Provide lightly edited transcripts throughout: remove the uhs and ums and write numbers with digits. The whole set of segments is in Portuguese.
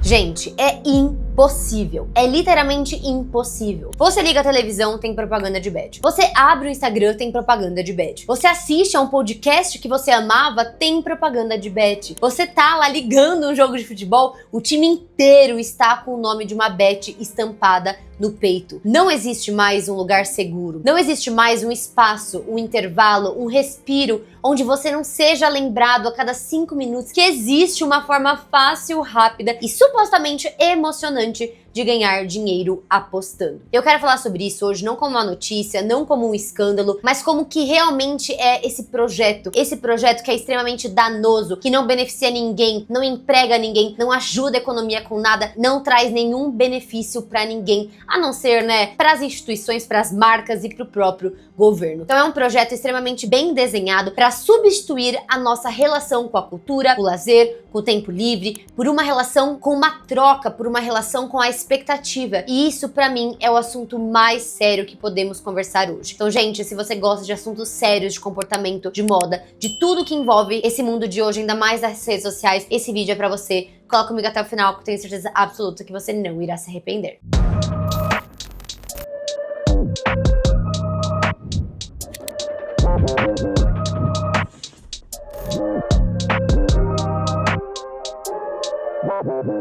Gente, é impossível. É literalmente impossível. Você liga a televisão, tem propaganda de bet. Você abre o Instagram, tem propaganda de bet. Você assiste a um podcast que você amava, tem propaganda de bet. Você tá lá ligando um jogo de futebol, o time inteiro está com o nome de uma bet estampada no peito. Não existe mais um lugar seguro. Não existe mais um espaço, um intervalo, um respiro onde você não seja lembrado a cada 5 minutos que existe uma forma fácil, rápida e supostamente emocionante de ganhar dinheiro apostando. Eu quero falar sobre isso hoje não como uma notícia, não como um escândalo, mas como que realmente é esse projeto que é extremamente danoso, que não beneficia ninguém, não emprega ninguém, não ajuda a economia com nada, não traz nenhum benefício para ninguém, a não ser, para as instituições, para as marcas e para o próprio governo. Então é um projeto extremamente bem desenhado para substituir a nossa relação com a cultura, com o lazer, com o tempo livre, por uma relação com uma troca, por uma relação com a expectativa. E isso, pra mim, é o assunto mais sério que podemos conversar hoje. Então, gente, se você gosta de assuntos sérios, de comportamento, de moda, de tudo que envolve esse mundo de hoje, ainda mais das redes sociais, esse vídeo é pra você. Cola comigo até o final, que eu tenho certeza absoluta que você não irá se arrepender.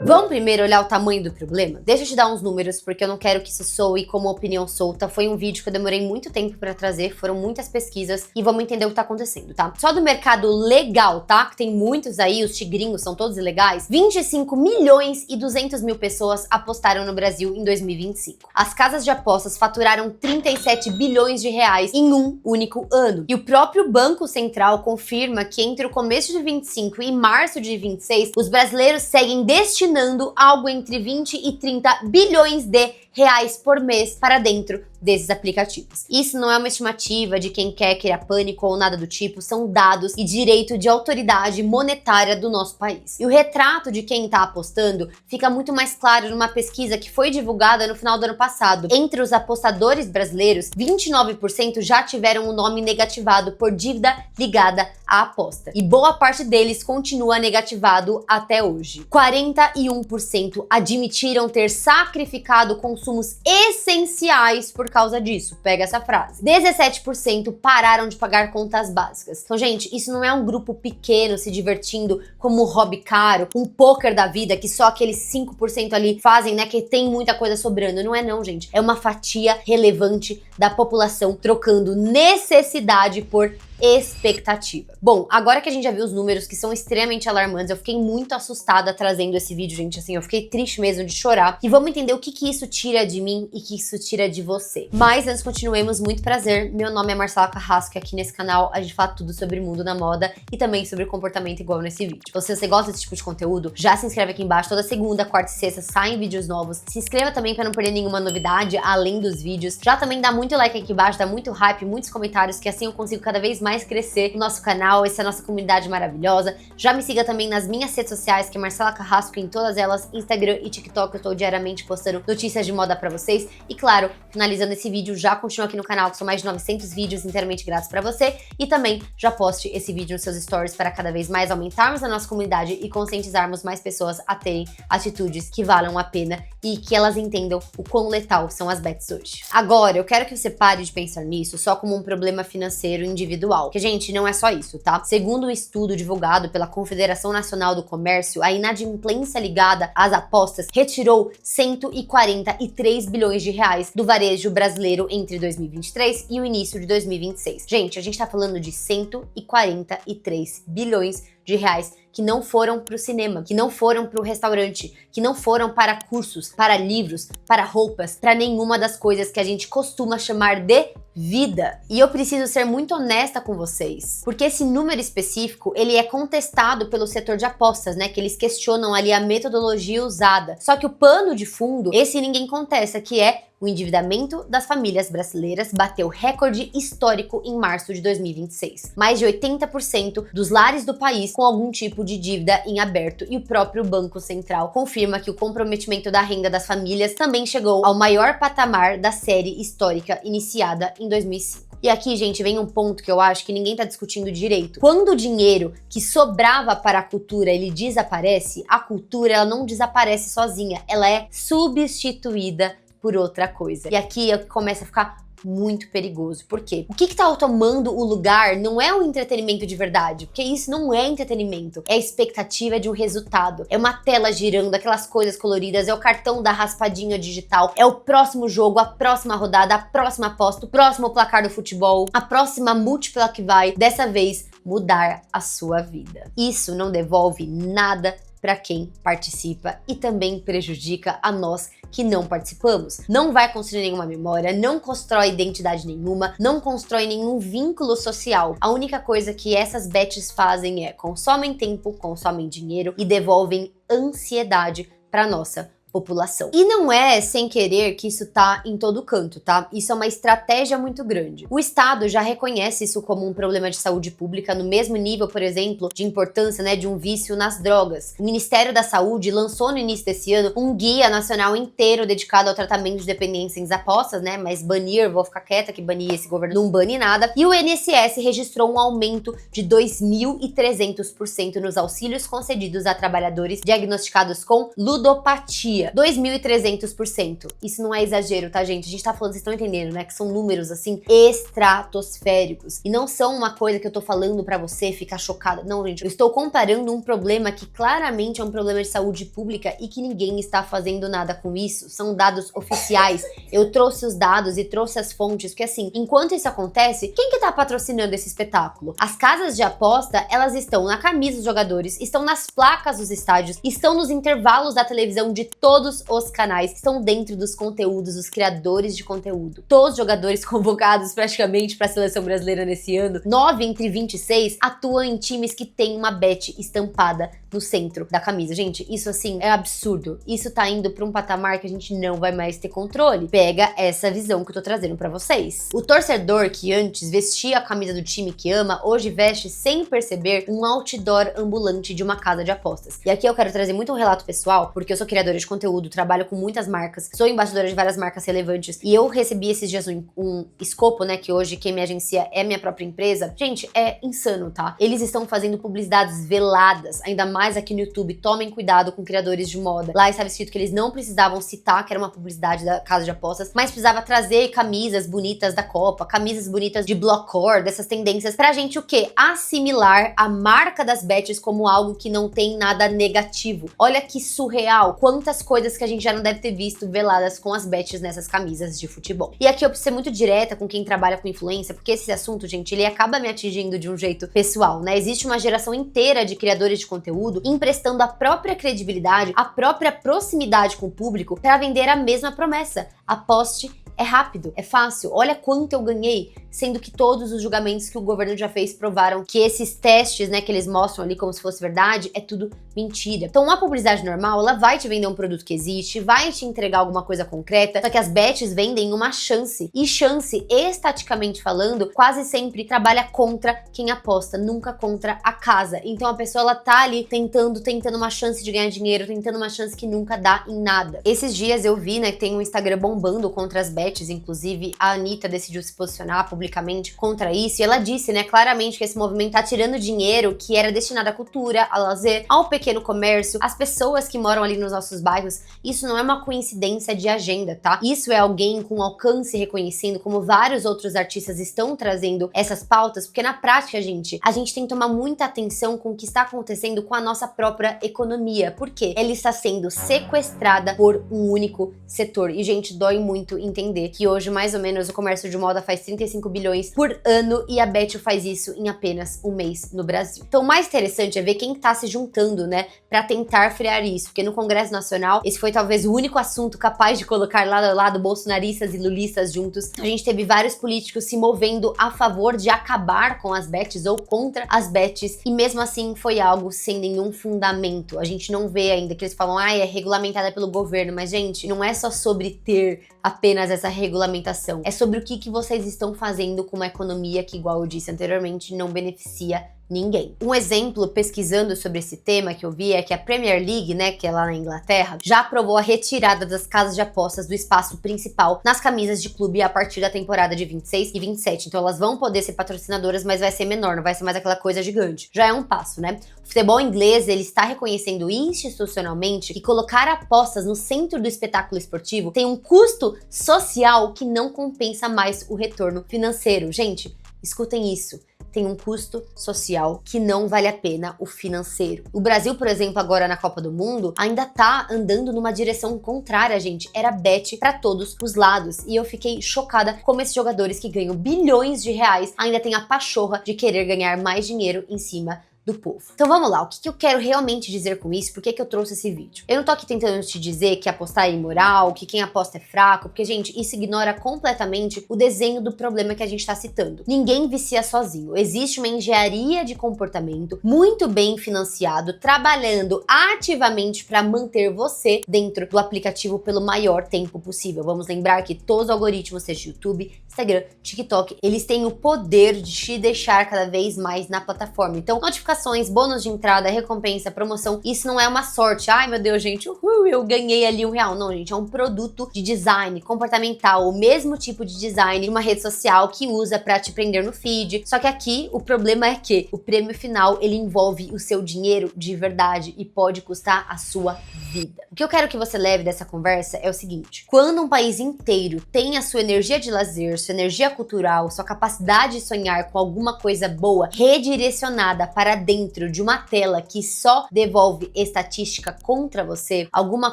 Vamos primeiro olhar o tamanho do problema? Deixa eu te dar uns números, porque eu não quero que isso soe como opinião solta. Foi um vídeo que eu demorei muito tempo pra trazer, foram muitas pesquisas e vamos entender o que tá acontecendo, tá? Só do mercado legal, tá? Que tem muitos aí, os tigrinhos são todos ilegais. 25 milhões e 200 mil pessoas apostaram no Brasil em 2025. As casas de apostas faturaram 37 bilhões de reais em um único ano. E o próprio Banco Central confirma que entre o começo de 25 e março de 26, os brasileiros seguem destinando algo entre 20 e 30 bilhões de reais por mês para dentro desses aplicativos. Isso não é uma estimativa de quem quer criar pânico ou nada do tipo, são dados e direito de autoridade monetária do nosso país. E o retrato de quem está apostando fica muito mais claro numa pesquisa que foi divulgada no final do ano passado. Entre os apostadores brasileiros, 29% já tiveram o nome negativado por dívida ligada à aposta. E boa parte deles continua negativado até hoje. 41% admitiram ter sacrificado consumos essenciais por causa disso. Pega essa frase. 17% pararam de pagar contas básicas. Então, gente, isso não é um grupo pequeno se divertindo como um hobby caro, um poker da vida que só aqueles 5% ali fazem, que tem muita coisa sobrando. Não é não, gente. É uma fatia relevante da população trocando necessidade por expectativa. Bom, agora que a gente já viu os números que são extremamente alarmantes, eu fiquei muito assustada trazendo esse vídeo, gente, assim, eu fiquei triste mesmo de chorar. E vamos entender o que isso tira de mim e que isso tira de você. Mas antes continuemos, muito prazer, meu nome é Marcela Carrasco e aqui nesse canal a gente fala tudo sobre o mundo da moda e também sobre comportamento igual nesse vídeo. Então, se você gosta desse tipo de conteúdo, já se inscreve aqui embaixo, toda segunda, quarta e sexta saem vídeos novos. Se inscreva também para não perder nenhuma novidade além dos vídeos. Já também dá muito like aqui embaixo, dá muito hype, muitos comentários, que assim eu consigo cada vez mais crescer o nosso canal, essa é a nossa comunidade maravilhosa. Já me siga também nas minhas redes sociais, que é Marcela Carrasco em todas elas, Instagram e TikTok, eu tô diariamente postando notícias de moda pra vocês. E claro, finalizando esse vídeo, já continua aqui no canal, que são mais de 900 vídeos inteiramente grátis pra você. E também já poste esse vídeo nos seus stories para cada vez mais aumentarmos a nossa comunidade e conscientizarmos mais pessoas a terem atitudes que valham a pena e que elas entendam o quão letal são as bets hoje. Agora, eu quero que você pare de pensar nisso só como um problema financeiro individual, que, gente, não é só isso, tá? Segundo um estudo divulgado pela Confederação Nacional do Comércio, a inadimplência ligada às apostas retirou 143 bilhões de reais do varejo brasileiro entre 2023 e o início de 2026. Gente, a gente tá falando de 143 bilhões de reais que não foram para o cinema, que não foram para o restaurante, que não foram para cursos, para livros, para roupas, para nenhuma das coisas que a gente costuma chamar de vida. E eu preciso ser muito honesta com vocês, porque esse número específico, ele é contestado pelo setor de apostas, que eles questionam ali a metodologia usada. Só que o pano de fundo, esse ninguém contesta, que é o endividamento das famílias brasileiras bateu recorde histórico em março de 2026. Mais de 80% dos lares do país com algum tipo de dívida em aberto, e o próprio Banco Central confirma que o comprometimento da renda das famílias também chegou ao maior patamar da série histórica iniciada em 2005. E aqui, gente, vem um ponto que eu acho que ninguém tá discutindo direito. Quando o dinheiro que sobrava para a cultura, ele desaparece, a cultura, ela não desaparece sozinha, ela é substituída por outra coisa. E aqui começa a ficar muito perigoso. Por quê? O que tá tomando o lugar não é o entretenimento de verdade, porque isso não é entretenimento, é a expectativa de um resultado. É uma tela girando, aquelas coisas coloridas, é o cartão da raspadinha digital, é o próximo jogo, a próxima rodada, a próxima aposta, o próximo placar do futebol, a próxima múltipla que vai, dessa vez, mudar a sua vida. Isso não devolve nada para quem participa e também prejudica a nós que não participamos. Não vai construir nenhuma memória, não constrói identidade nenhuma, não constrói nenhum vínculo social. A única coisa que essas bets fazem é consomem tempo, consomem dinheiro e devolvem ansiedade para nossa população. E não é sem querer que isso tá em todo canto, tá? Isso é uma estratégia muito grande. O Estado já reconhece isso como um problema de saúde pública no mesmo nível, por exemplo, de importância, né, de um vício nas drogas. O Ministério da Saúde lançou no início desse ano um guia nacional inteiro dedicado ao tratamento de dependência em apostas, né? Mas banir, vou ficar quieta que banir esse governo não bane nada. E o INSS registrou um aumento de 2.300% nos auxílios concedidos a trabalhadores diagnosticados com ludopatia. 2.300%. Isso não é exagero, tá, gente? A gente tá falando, vocês estão entendendo, né? Que são números, assim, estratosféricos. E não são uma coisa que eu tô falando pra você ficar chocada. Não, gente. Eu estou comparando um problema que claramente é um problema de saúde pública e que ninguém está fazendo nada com isso. São dados oficiais. Eu trouxe os dados e trouxe as fontes, porque assim, enquanto isso acontece, quem que tá patrocinando esse espetáculo? As casas de aposta, elas estão na camisa dos jogadores, estão nas placas dos estádios, estão nos intervalos da televisão de todos os canais, estão dentro dos conteúdos, os criadores de conteúdo. Todos os jogadores convocados praticamente para a seleção brasileira nesse ano, 9 entre 26, atuam em times que tem uma bet estampada no centro da camisa. Gente, isso assim é absurdo. Isso tá indo para um patamar que a gente não vai mais ter controle. Pega essa visão que eu tô trazendo para vocês. O torcedor que antes vestia a camisa do time que ama, hoje veste sem perceber um outdoor ambulante de uma casa de apostas. E aqui eu quero trazer muito um relato pessoal, porque eu sou criadora de conteúdo, trabalho com muitas marcas, sou embaixadora de várias marcas relevantes e eu recebi esses dias um escopo, né, que hoje quem me agencia é minha própria empresa. Gente, é insano, tá? Eles estão fazendo publicidades veladas, ainda mais aqui no YouTube. Tomem cuidado com criadores de moda. Lá estava escrito que eles não precisavam citar que era uma publicidade da casa de apostas, mas precisava trazer camisas bonitas da Copa, camisas bonitas de blockcore, dessas tendências, pra gente o quê? Assimilar a marca das bets como algo que não tem nada negativo. Olha que surreal, quantas coisas que a gente já não deve ter visto veladas com as bets nessas camisas de futebol. E aqui eu preciso ser muito direta com quem trabalha com influência, porque esse assunto, gente, ele acaba me atingindo de um jeito pessoal, né? Existe uma geração inteira de criadores de conteúdo emprestando a própria credibilidade, a própria proximidade com o público para vender a mesma promessa. Aposte, é rápido, é fácil, olha quanto eu ganhei, sendo que todos os julgamentos que o governo já fez provaram que esses testes, né, que eles mostram ali como se fosse verdade, é tudo mentira. Então uma publicidade normal, ela vai te vender um produto que existe, vai te entregar alguma coisa concreta, só que as bets vendem uma chance, e chance, estaticamente falando, quase sempre trabalha contra quem aposta, nunca contra a casa. Então a pessoa, ela tá ali tentando uma chance de ganhar dinheiro, tentando uma chance que nunca dá em nada. Esses dias eu vi, né, que tem um Instagram bombando contra as bets, inclusive a Anitta decidiu se posicionar publicamente contra isso, e ela disse, né, claramente que esse movimento tá tirando dinheiro que era destinado à cultura, ao lazer, ao pequeno comércio, às pessoas que moram ali nos nossos bairros. Isso não é uma coincidência de agenda, tá? Isso é alguém com alcance reconhecendo, como vários outros artistas estão trazendo essas pautas, porque na prática, gente, a gente tem que tomar muita atenção com o que está acontecendo com a nossa própria economia, porque ela está sendo sequestrada por um único setor. E, gente, dói muito entender que hoje, mais ou menos, o comércio de moda faz 35 bilhões por ano e a Betio faz isso em apenas um mês no Brasil. Então, o mais interessante é ver quem tá se juntando, né, pra tentar frear isso, porque no Congresso Nacional, esse foi talvez o único assunto capaz de colocar lado a lado bolsonaristas e lulistas juntos. A gente teve vários políticos se movendo a favor de acabar com as bets ou contra as bets, e mesmo assim foi algo sem nenhum fundamento. A gente não vê ainda que eles falam, é regulamentada pelo governo, mas, gente, não é só sobre ter apenas essa regulamentação. É sobre o que vocês estão fazendo com uma economia que, igual eu disse anteriormente, não beneficia Ninguém. Um exemplo, pesquisando sobre esse tema que eu vi, é que a Premier League, né, que é lá na Inglaterra, já aprovou a retirada das casas de apostas do espaço principal nas camisas de clube a partir da temporada de 26 e 27. Então elas vão poder ser patrocinadoras, mas vai ser menor, não vai ser mais aquela coisa gigante. Já é um passo, né? O futebol inglês, ele está reconhecendo institucionalmente que colocar apostas no centro do espetáculo esportivo tem um custo social que não compensa mais o retorno financeiro. Gente, escutem isso. Tem um custo social que não vale a pena o financeiro. O Brasil, por exemplo, agora na Copa do Mundo, ainda tá andando numa direção contrária, gente. Era bet pra todos os lados. E eu fiquei chocada como esses jogadores que ganham bilhões de reais ainda têm a pachorra de querer ganhar mais dinheiro em cima do povo. Então vamos lá, o que eu quero realmente dizer com isso? Por que eu trouxe esse vídeo? Eu não tô aqui tentando te dizer que apostar é imoral, que quem aposta é fraco, porque, gente, isso ignora completamente o desenho do problema que a gente tá citando. Ninguém vicia sozinho. Existe uma engenharia de comportamento muito bem financiado, trabalhando ativamente para manter você dentro do aplicativo pelo maior tempo possível. Vamos lembrar que todos os algoritmos, seja YouTube, Instagram, TikTok, eles têm o poder de te deixar cada vez mais na plataforma. Então, notificações, bônus de entrada, recompensa, promoção, isso não é uma sorte. Ai, meu Deus, gente, eu ganhei ali R$1. Não, gente, é um produto de design comportamental, o mesmo tipo de design de uma rede social que usa pra te prender no feed. Só que aqui, o problema é que o prêmio final, ele envolve o seu dinheiro de verdade e pode custar a sua vida. O que eu quero que você leve dessa conversa é o seguinte: quando um país inteiro tem a sua energia de lazer, sua energia cultural, sua capacidade de sonhar com alguma coisa boa redirecionada para dentro de uma tela que só devolve estatística contra você, alguma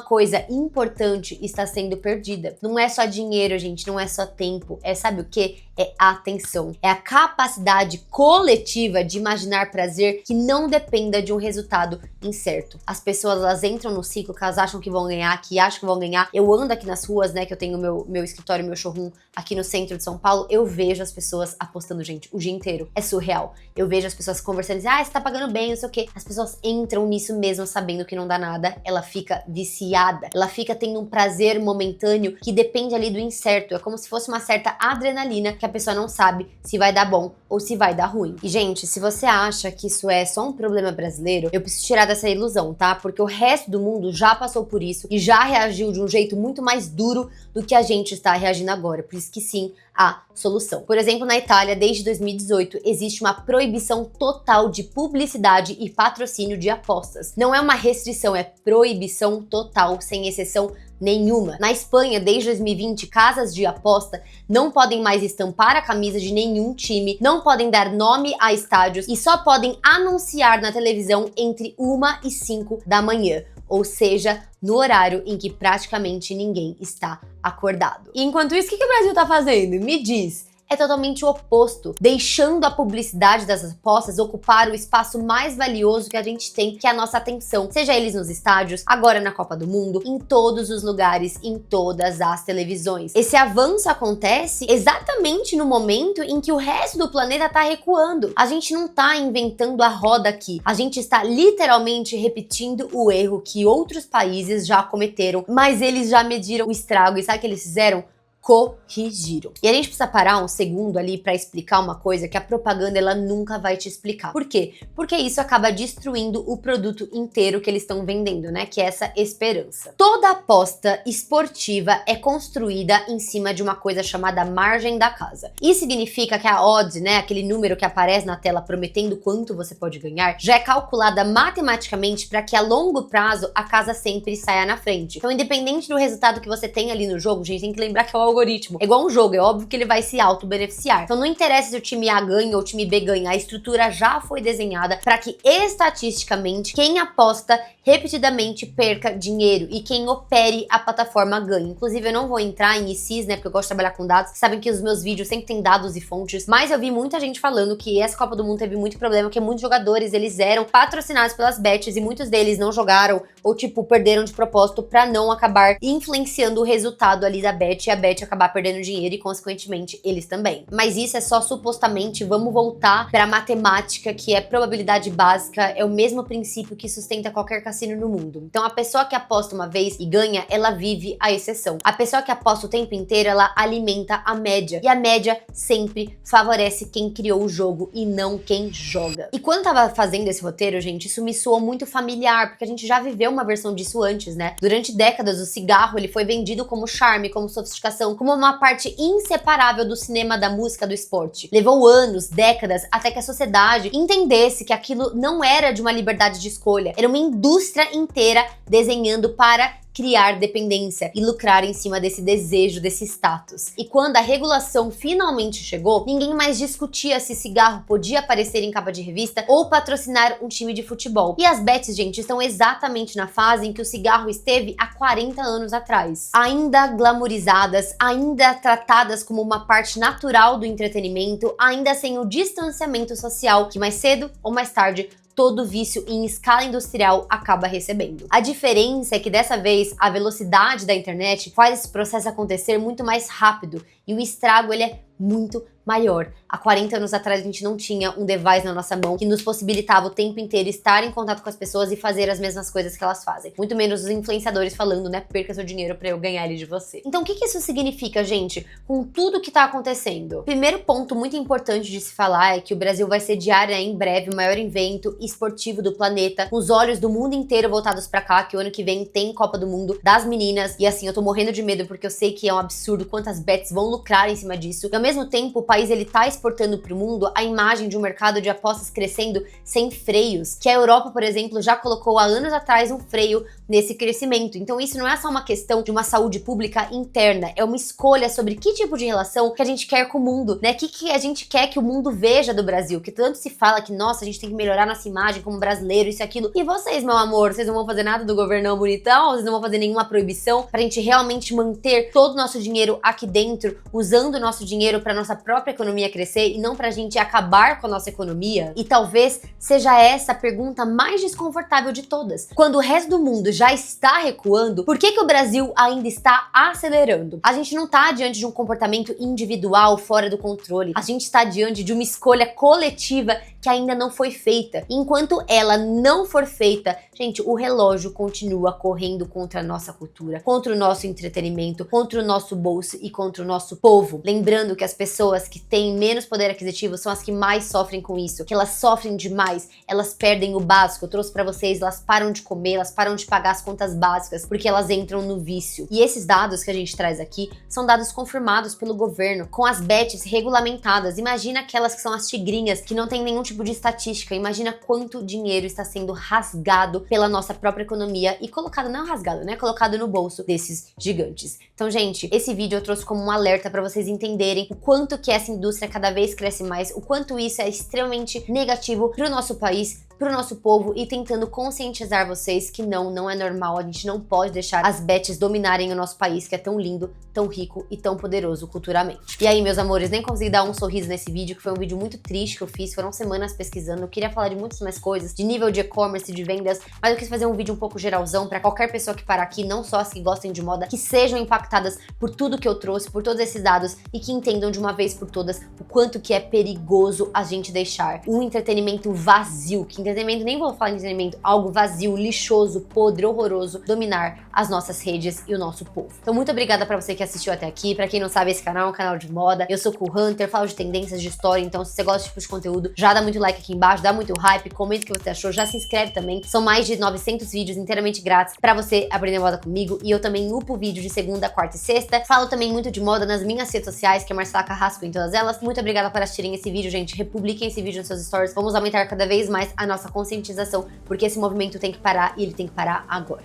coisa importante está sendo perdida. Não é só dinheiro, gente, não é só tempo, sabe o quê? É atenção. É a capacidade coletiva de imaginar prazer que não dependa de um resultado incerto. As pessoas, elas entram no ciclo que elas acham que vão ganhar, que acham que vão ganhar. Eu ando aqui nas ruas, né, que eu tenho meu escritório, meu showroom aqui no centro de São Paulo, eu vejo as pessoas apostando, gente, o dia inteiro. É surreal. Eu vejo as pessoas conversando e dizem, você tá pagando bem, não sei o quê. As pessoas entram nisso mesmo sabendo que não dá nada. Ela fica viciada. Ela fica tendo um prazer momentâneo que depende ali do incerto. É como se fosse uma certa adrenalina que a pessoa não sabe se vai dar bom ou se vai dar ruim. E, gente, se você acha que isso é só um problema brasileiro, eu preciso tirar dessa ilusão, tá? Porque o resto do mundo já passou por isso e já reagiu de um jeito muito mais duro do que a gente está reagindo agora. Por isso que sim, há solução. Por exemplo, na Itália, desde 2018, existe uma proibição total de publicidade e patrocínio de apostas. Não é uma restrição, é proibição total, sem exceção nenhuma. Na Espanha, desde 2020, casas de aposta não podem mais estampar a camisa de nenhum time, não podem dar nome a estádios e só podem anunciar na televisão entre 1 e 5 da manhã. Ou seja, no horário em que praticamente ninguém está acordado. E enquanto isso, o que o Brasil tá fazendo? Me diz. É totalmente o oposto, deixando a publicidade das apostas ocupar o espaço mais valioso que a gente tem, que é a nossa atenção, seja eles nos estádios, agora na Copa do Mundo, em todos os lugares, em todas as televisões. Esse avanço acontece exatamente no momento em que o resto do planeta tá recuando. A gente não tá inventando a roda aqui, a gente está literalmente repetindo o erro que outros países já cometeram, mas eles já mediram o estrago e sabe o que eles fizeram? Corrigiram. E a gente precisa parar um segundo ali para explicar uma coisa que a propaganda ela nunca vai te explicar. Por quê? Porque isso acaba destruindo o produto inteiro que eles estão vendendo, né? Que é essa esperança. Toda aposta esportiva é construída em cima de uma coisa chamada margem da casa. Isso significa que a odd, né, aquele número que aparece na tela prometendo quanto você pode ganhar, já é calculada matematicamente para que a longo prazo a casa sempre saia na frente. Então, independente do resultado que você tem ali no jogo, gente, tem que lembrar que é o algoritmo. É igual um jogo, é óbvio que ele vai se auto-beneficiar. Então não interessa se o time A ganha ou o time B ganha, a estrutura já foi desenhada para que estatisticamente quem aposta repetidamente perca dinheiro e quem opere a plataforma ganhe. Inclusive eu não vou entrar em ICs, né, porque eu gosto de trabalhar com dados. Vocês sabem que os meus vídeos sempre tem dados e fontes, mas eu vi muita gente falando que essa Copa do Mundo teve muito problema, que muitos jogadores, eles eram patrocinados pelas bets e muitos deles não jogaram ou tipo perderam de propósito para não acabar influenciando o resultado ali da bet, e a bet bet acabar perdendo dinheiro e, consequentemente, eles também. Mas isso é só supostamente. Vamos voltar pra matemática, que é probabilidade básica, é o mesmo princípio que sustenta qualquer cassino no mundo. Então, a pessoa que aposta uma vez e ganha, ela vive a exceção. A pessoa que aposta o tempo inteiro, ela alimenta a média. E a média sempre favorece quem criou o jogo e não quem joga. E quando eu tava fazendo esse roteiro, gente, isso me soou muito familiar, porque a gente já viveu uma versão disso antes, né? Durante décadas, o cigarro, ele foi vendido como charme, como sofisticação, como uma parte inseparável do cinema, da música, do esporte. Levou anos, décadas, até que a sociedade entendesse que aquilo não era de uma liberdade de escolha, era uma indústria inteira desenhando para criar dependência e lucrar em cima desse desejo, desse status. E quando a regulação finalmente chegou, ninguém mais discutia se cigarro podia aparecer em capa de revista ou patrocinar um time de futebol. E as bets, gente, estão exatamente na fase em que o cigarro esteve há 40 anos atrás. Ainda glamorizadas, ainda tratadas como uma parte natural do entretenimento, ainda sem o distanciamento social que mais cedo ou mais tarde todo vício em escala industrial acaba recebendo. A diferença é que dessa vez a velocidade da internet faz esse processo acontecer muito mais rápido e o estrago ele é muito maior. Há 40 anos atrás a gente não tinha um device na nossa mão que nos possibilitava o tempo inteiro estar em contato com as pessoas e fazer as mesmas coisas que elas fazem. Muito menos os influenciadores falando, né, perca seu dinheiro pra eu ganhar ele de você. Então o que isso significa, gente, com tudo que tá acontecendo? Primeiro ponto muito importante de se falar é que o Brasil vai sediar, né, em breve o maior evento esportivo do planeta, com os olhos do mundo inteiro voltados pra cá, que o ano que vem tem Copa do Mundo das meninas, e assim, eu tô morrendo de medo porque eu sei que é um absurdo quantas bets vão lucrar em cima disso. E ao mesmo tempo, o país ele tá exportando para o mundo a imagem de um mercado de apostas crescendo sem freios, que a Europa, por exemplo, já colocou há anos atrás um freio nesse crescimento. Então isso não é só uma questão de uma saúde pública interna, é uma escolha sobre que tipo de relação que a gente quer com o mundo, né? Que a gente quer que o mundo veja do Brasil, que tanto se fala que, nossa, a gente tem que melhorar nossa imagem como brasileiro, isso e aquilo. E vocês, meu amor, vocês não vão fazer nada do governão bonitão, vocês não vão fazer nenhuma proibição pra gente realmente manter todo o nosso dinheiro aqui dentro, usando o nosso dinheiro pra nossa própria economia crescer e não pra gente acabar com a nossa economia? E talvez seja essa a pergunta mais desconfortável de todas. Quando o resto do mundo já está recuando, por que o Brasil ainda está acelerando? A gente não tá diante de um comportamento individual fora do controle. A gente está diante de uma escolha coletiva que ainda não foi feita. Enquanto ela não for feita, gente, o relógio continua correndo contra a nossa cultura, contra o nosso entretenimento, contra o nosso bolso e contra o nosso povo. Lembrando que as pessoas que têm menos poder aquisitivo são as que mais sofrem com isso, que elas sofrem demais, elas perdem o básico. Eu trouxe pra vocês, elas param de comer, elas param de pagar as contas básicas, porque elas entram no vício. E esses dados que a gente traz aqui são dados confirmados pelo governo, com as bets regulamentadas. Imagina aquelas que são as tigrinhas, que não tem nenhum tipo de estatística. Imagina quanto dinheiro está sendo rasgado pela nossa própria economia e colocado, não rasgado, né? Colocado no bolso desses gigantes. Então, gente, esse vídeo eu trouxe como um alerta pra vocês entenderem o quanto que essa indústria cada vez cresce mais, o quanto isso é extremamente negativo pro nosso país, pro nosso povo, e tentando conscientizar vocês que não é normal, a gente não pode deixar as bets dominarem o nosso país, que é tão lindo, tão rico e tão poderoso culturalmente. E aí, meus amores, nem consegui dar um sorriso nesse vídeo, que foi um vídeo muito triste que eu fiz, foram semanas pesquisando, eu queria falar de muitas mais coisas, de nível de e-commerce, de vendas, mas eu quis fazer um vídeo um pouco geralzão pra qualquer pessoa que parar aqui, não só as que gostem de moda, que sejam impactadas por tudo que eu trouxe, por todos esses dados, e que entendam de uma vez por todas o quanto que é perigoso a gente deixar um entretenimento vazio, que entretenimento, nem vou falar de entretenimento, algo vazio, lixoso, podre, horroroso, dominar as nossas redes e o nosso povo. Então, muito obrigada pra você que assistiu até aqui. Pra quem não sabe, esse canal é um canal de moda. Eu sou Cool Hunter, falo de tendências de história, então se você gosta desse tipo de conteúdo, já dá muito like aqui embaixo, dá muito hype, comenta o que você achou, já se inscreve também. São mais de 900 vídeos inteiramente grátis pra você aprender moda comigo, e eu também upo vídeo de segunda, quarta e sexta. Falo também muito de moda nas minhas redes sociais, que é Marcela Carrasco em todas elas. Muito obrigada por assistirem esse vídeo, gente. Republiquem esse vídeo nos seus stories. Vamos aumentar cada vez mais a nossa conscientização, porque esse movimento tem que parar e ele tem que parar agora.